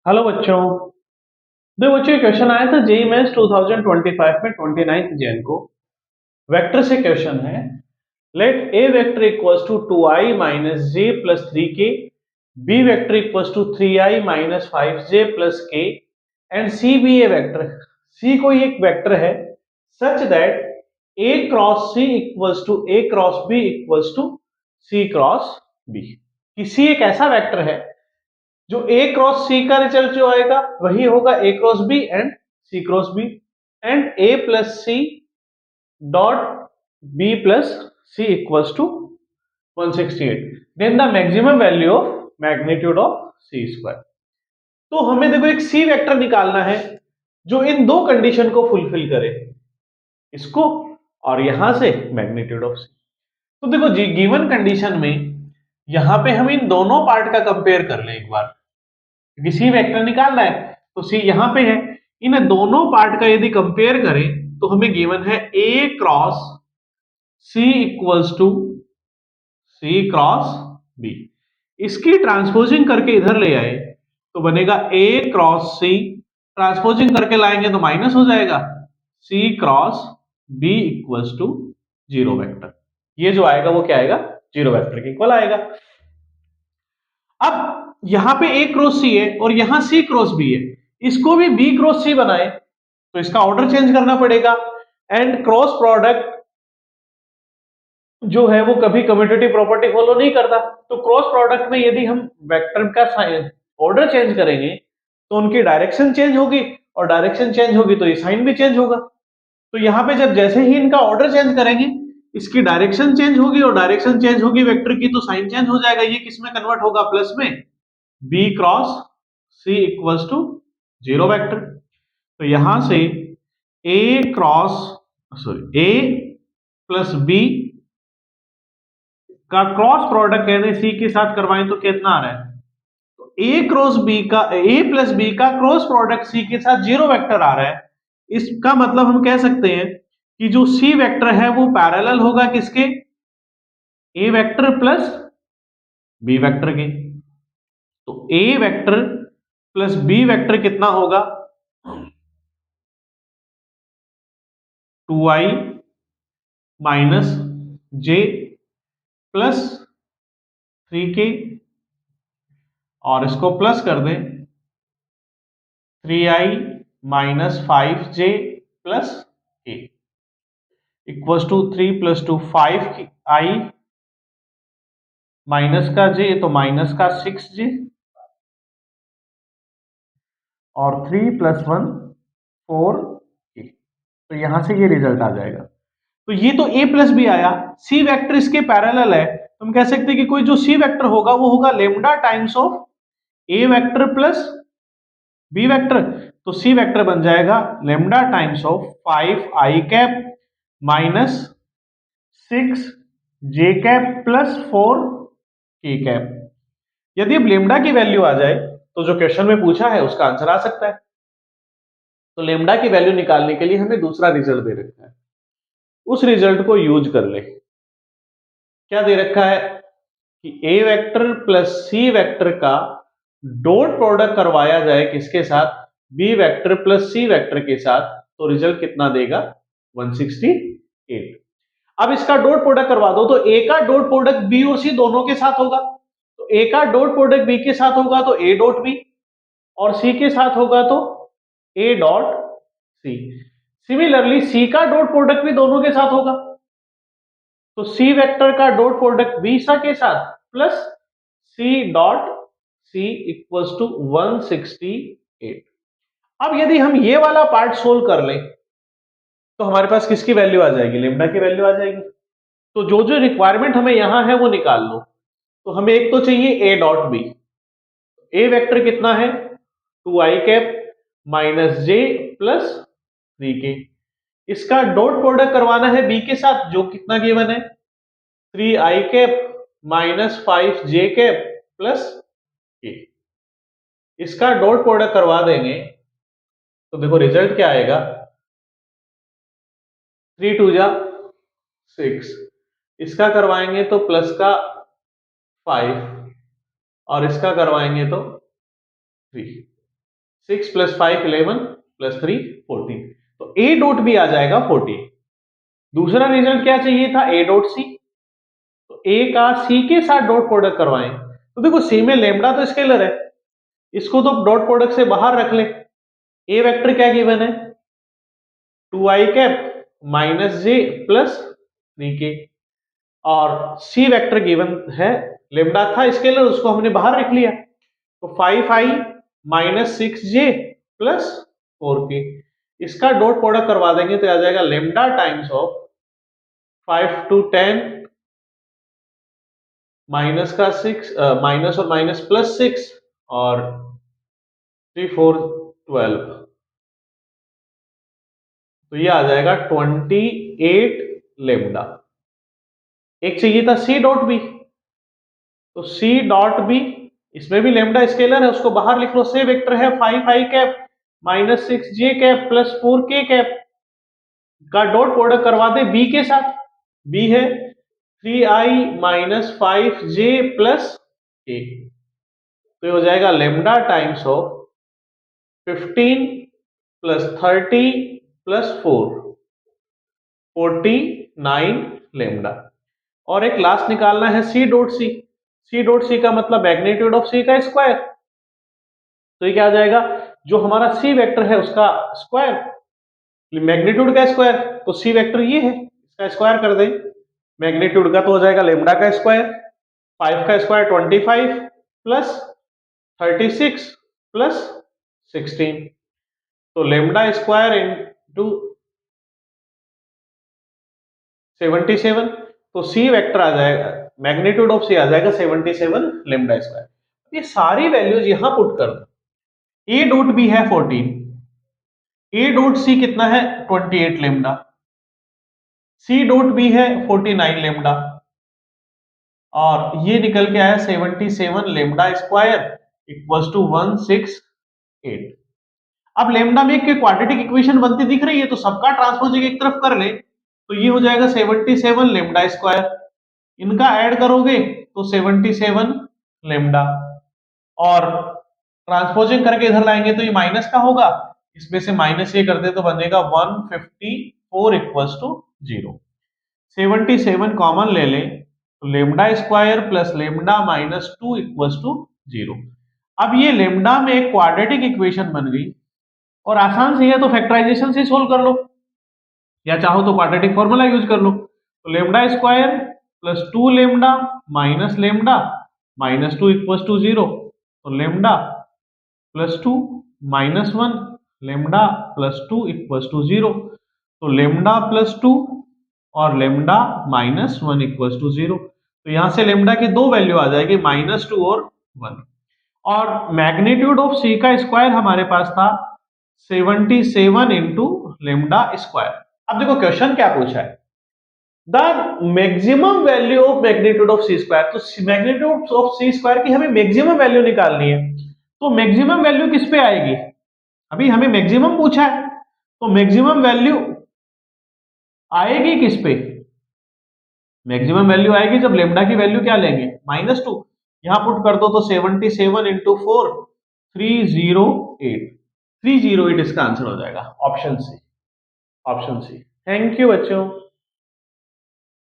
Hello बच्चों। देखो बच्चों, क्वेश्चन आया था जेई मेंस 2025 में 29 जैन को। वेक्टर से क्वेश्चन है। Late A vector equals to 2i minus J plus 3k, B vector equals to 3i minus 5j plus k and C B a vector. सी कोई एक वेक्टर है such that A cross C equals to A cross b equals to c cross B. कि सी एक ऐसा vector है जो ए cross सी का result जो आएगा वही होगा a cross b and c cross b, and a plus c dot b plus c equals to 168, then the maximum value of magnitude of c square. तो हमें देखो एक सी वेक्टर निकालना है जो इन दो कंडीशन को फुलफिल करे, इसको और यहां से मैग्नीट्यूड ऑफ सी। तो देखो जी, गिवन कंडीशन में यहां पे हम इन दोनों पार्ट का कंपेयर कर लें एक बार, क्योंकि सी वेक्टर निकालना है तो सी यहां पे है। इन दोनों पार्ट का यदि कंपेयर करें तो हमें गिवन है a cross C equals to c cross b. इसकी ट्रांसपोजिंग करके इधर ले आए तो बनेगा ए क्रॉस सी, ट्रांसपोजिंग करके लाएंगे तो माइनस हो जाएगा c cross b equals to zero vector. ये जो आएगा वो क्या आएगा, जीरो वेक्टर के इक्वल आएगा। अब यहां पे ए क्रॉस सी है और यहां सी क्रॉस बी है, इसको भी बी क्रॉस सी बनाए तो इसका ऑर्डर चेंज करना पड़ेगा। एंड क्रॉस प्रोडक्ट जो है वो कभी कम्यूटेटिव प्रॉपर्टी फॉलो नहीं करता, तो क्रॉस प्रोडक्ट में यदि हम वेक्टर का ऑर्डर चेंज करेंगे तो उनकी डायरेक्शन चेंज होगी, और डायरेक्शन चेंज होगी तो ये साइन भी चेंज होगा। तो यहां पे जब जैसे ही इनका ऑर्डर चेंज करेंगे इसकी डायरेक्शन चेंज होगी, और डायरेक्शन चेंज होगी वेक्टर की तो साइन चेंज हो जाएगा। ये किस में कन्वर्ट होगा, प्लस में, B cross C equals to zero vector. तो यहां से A cross sorry A plus B का क्रॉस प्रोडक्ट यानी सी के साथ करवाएं तो कितना आ रहा है, तो ए क्रॉस बी का ए प्लस बी का क्रॉस प्रोडक्ट सी के साथ जीरो वेक्टर आ रहा है। इसका मतलब हम कह सकते हैं कि जो सी वेक्टर है वो पैरेलल होगा किसके, ए वेक्टर प्लस बी वेक्टर के। तो ए वेक्टर प्लस बी वेक्टर कितना होगा, 2i माइनस जे प्लस 3k, और इसको प्लस कर दें 3i minus 5j plus k equals to 3 plus two 5i minus का j तो माइनस का 6j, और 3 प्लस 1 4k। तो यहां से ये रिजल्ट आ जाएगा। तो ये तो a प्लस बी आया, सी वेक्टर इसके पैरेलल है, तो हम कह सकते हैं कि कोई जो सी वेक्टर होगा वो होगा lambda times of a vector plus b vector. तो सी वेक्टर बन जाएगा lambda times of 5i cap minus 6j cap plus 4k cap. यदि अब लेमडा की वैल्यू आ जाए तो जो क्वेश्चन में पूछा है उसका आंसर आ सकता है। तो लेमडा की वैल्यू निकालने के लिए हमें दूसरा रिजल्ट दे रखा है, उस रिजल्ट को यूज कर ले। क्या दे रखा है कि ए वेक्टर प्लस सी वेक्टर का डॉट प्रोडक्ट करवाया जाए किसके साथ, B vector plus C vector के साथ, तो रिजल्ट कितना देगा, 168। अब इसका डॉट प्रोडक्ट करवा दो तो ए का डॉट प्रोडक्ट बी और सी दोनों के साथ होगा, तो ए का डॉट प्रोडक्ट बी के साथ होगा तो ए डॉट बी, और सी के साथ होगा तो ए डॉट सी। सिमिलरली सी का डॉट प्रोडक्ट भी दोनों के साथ होगा, तो सी वेक्टर का डॉट प्रोडक्ट बी सा के साथ plus c dot c equals to 168। अब यदि हम ये वाला पार्ट सोल्व कर लें तो हमारे पास किसकी वैल्यू आ जाएगी, लेमडा की वैल्यू आ जाएगी। तो जो जो रिक्वायरमेंट हमें यहां है वो निकाल लो। तो हमें एक तो चाहिए a dot b. A vector कितना है, 2i कैप माइनस जे प्लस 3k। इसका डॉट प्रोडक्ट करवाना है बी के साथ जो कितना गिवन है, 3i cap minus 5j cap plus k। इसका डॉट प्रोडक्ट करवा देंगे तो देखो रिजल्ट क्या आएगा, 3 2 जा 6, इसका करवाएंगे तो प्लस का 5, और इसका करवाएंगे तो 3। 6 प्लस 5 11 प्लस 3 14, तो ए डॉट बी आ जाएगा 14। दूसरा रिजल्ट क्या चाहिए था, ए डॉट सी, तो ए का सी के साथ डॉट प्रोडक्ट करवाएं, तो देखो सी में लेमडा तो स्केलर है, इसको तो डॉट प्रोडक्ट से बाहर रख ले। ए वेक्टर क्या गिवन है, 2i कैप माइनस जे प्लस 3k, और सी वेक्टर गिवन है, लेमडा था स्केलर, उसको हमने बाहर रख लिया, तो 5i minus 6j plus 4k, इसका डॉट प्रोडक्ट करवा देंगे तो आ जाएगा lambda times of 5 to 10 minus का 6, माइनस और माइनस प्लस 6 और 3 4 12, तो ये आ जाएगा 28 लेमडा। एक चाहिए था सी डॉट बी, तो सी डॉट बी, इसमें भी लेमडा स्केलर है, उसको बाहर लिख लो, से वेक्टर है 5i cap minus 6j cap plus 4k cap का डॉट प्रोडक्ट करवा दे बी के साथ, बी है 3i minus 5j plus k, तो ये हो जाएगा lambda times of 15 plus 30 plus 4 49 lambda. और एक लास्ट निकालना है सी डॉट सी, सी डॉट सी का मतलब मैग्नीट्यूड ऑफ सी का स्क्वायर, तो ये क्या आ जाएगा, जो हमारा सी वेक्टर है उसका स्क्वायर, मैग्नीट्यूड का स्क्वायर, तो सी वेक्टर ये है, इसका स्क्वायर कर दें मैग्नीट्यूड का, तो हो जाएगा लेमडा का स्क्वायर, 5 का स्क्वायर 25 प्लस 36 प्लस 16, तो लेमडा स्क्वायर इनटू 77, तो सी वेक्टर आ जाएगा, मैग्नीट्यूड ऑफ सी आ जाएगा 77 लेमडा स्क्वायर। ये सारी वैल्यूज यहां पुट कर दो, ए डॉट बी है 14, ए डॉट सी कितना है 28 लेमडा, सी डॉट बी है 49 लेमडा, और ये निकल के आया 77 लेमडा स्क्वायर इक्वल्स टू 168। अब लेमडा में एक क्वाड्रेटिक इक्वेशन बनती दिख रही है, तो सबका ट्रांसपोज एक तरफ कर ले, तो ये हो जाएगा 77 लेमडा स्क्वायर, इनका ऐड करोगे तो 77 लेमडा, और ट्रांसपोजिंग करके इधर लाएंगे तो ये माइनस का होगा, इसमें से माइनस ये करते तो बनेगा 154 इक्वल्स टू 0, 77 कॉमन ले लें तो lambda square plus lambda minus 2 equals to 0। अब ये लेमडा में एक क्वाड्रेटिक इक्वेशन बन गई, और आसान से है तो फैक्टराइजेशन से सोल्व कर लो, या चाहो तो क्वाड्रेटिक फॉर्मूला यूज कर लो, तो lambda square plus 2 lambda minus lambda minus 2 equals to 0, तो lambda plus 2 minus 1 lambda plus 2 equals to 0, तो लेमडा प्लस 2 और लेमडा माइनस 1 इक्वल्स टू 0, तो यहां से लेमडा की दो वैल्यू आ जाएगी माइनस 2 और 1, और मैग्नीट्यूड ऑफ सी का स्क्वायर हमारे पास था 77 इंटू लेमडा स्क्वायर। अब देखो क्वेश्चन क्या पूछा है, the maximum value of magnitude of c square, तो मैग्नीट्यूड ऑफ सी स्क्वायर की हमें मैक्सिमम वैल्यू निकालनी है, तो मैक्सिमम वैल्यू किस पे आएगी, अभी हमें मैक्सिमम पूछा है, तो मैक्सिमम वैल्यू आएगी किस पे, मैक्सिमम वैल्यू आएगी जब लेमडा की वैल्यू क्या लेंगे -2, यहां पुट कर दो तो 77 इंटू 4 308, 308 इसका आंसर हो जाएगा, option c, option c. Thank you बच्चों।